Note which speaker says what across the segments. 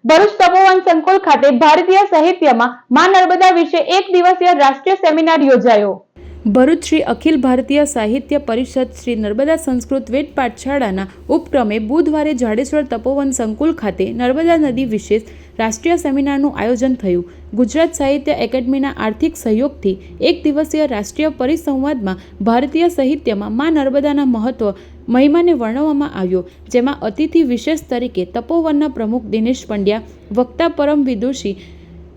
Speaker 1: ભરૂચ તપોવન સંકુલ ખાતે ભારતીય સાહિત્યમાં માં નર્મદા વિશે એક દિવસીય રાષ્ટ્રીય સેમિનાર યોજાયો। ભરૂચ શ્રી અખિલ ભારતીય સાહિત્ય પરિષદ શ્રી નર્મદા સંસ્કૃત વેદ પાઠશાળાના ઉપક્રમે બુધવારે જાડેશ્વર તપોવન સંકુલ ખાતે નર્મદા નદી વિશેષ રાષ્ટ્રીય સેમિનારનું આયોજન થયું। ગુજરાત સાહિત્ય એકેડમીના આર્થિક સહયોગથી એક દિવસીય રાષ્ટ્રીય પરિસંવાદમાં ભારતીય સાહિત્યમાં માં નર્મદાના મહિમાને વર્ણવવામાં આવ્યો, જેમાં અતિથિ વિશેષ તરીકે તપોવનના પ્રમુખ દિનેશ પંડ્યા, વક્તા પરમ વિદુષી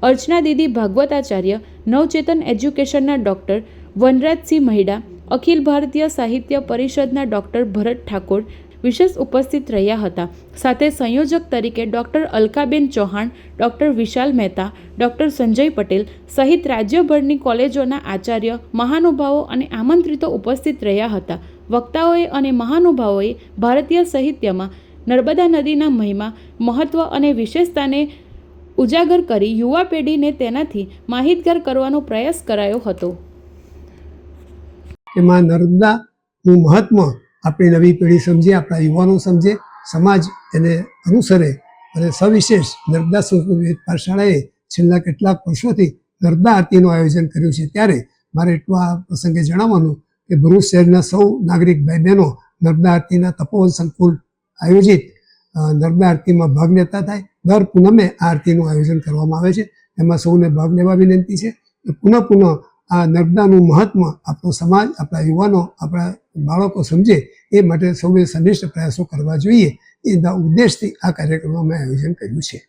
Speaker 1: અર્ચના દીદી ભાગવતાચાર્ય, નવચેતન એજ્યુકેશનના ડૉક્ટર વનરાજસિંહ મહિડા, અખિલ ભારતીય સાહિત્ય પરિષદના ડૉક્ટર ભરત ઠાકોર વિશેષ ઉપસ્થિત રહ્યા હતા। સાથે સંયોજક તરીકે ડૉક્ટર અલકાબેન ચૌહાણ, ડૉક્ટર વિશાલ મહેતા, ડૉક્ટર સંજય પટેલ સહિત રાજ્યભરની કોલેજોના આચાર્ય, મહાનુભાવો અને આમંત્રિતો ઉપસ્થિત રહ્યા હતા। વક્તાઓએ અને મહાનુભાવોએ ભારતીય સાહિત્યમાં નર્મદા નદીના મહિમા, મહત્વ અને વિશેષતાને ઉજાગર કરી યુવા પેઢીને તેનાથી માહિતગાર કરવાનો પ્રયાસ કરાયો હતો।
Speaker 2: એમાં નર્મદાનું મહત્વ આપણી નવી પેઢી સમજે, આપણા યુવાનો સમજે, સમાજ એને અનુસરે અને સવિશેષ નર્મદા સંસ્કૃત વેદ પાઠશાળાએ છેલ્લા કેટલાક વર્ષોથી નર્મદા આરતીનું આયોજન કર્યું છે। ત્યારે મારે એટલું આ પ્રસંગે જણાવવાનું કે ભરૂચ શહેરના સૌ નાગરિક ભાઈ બહેનો નર્મદા આરતીના તપોવન સંકુલ આયોજિત નર્મદા આરતીમાં ભાગ લેતા થાય। દર પૂનમે આ આરતીનું આયોજન કરવામાં આવે છે, એમાં સૌને ભાગ લેવા વિનંતી છે। પુનઃ આ નર્મદાનું મહત્વ આપણો સમાજ, આપણા યુવાનો, આપણા બાળકો સમજે એ માટે સૌએ સનિષ્ઠ પ્રયાસો કરવા જોઈએ। એના ઉદ્દેશથી આ કાર્યક્રમનું અમે આયોજન કર્યું છે।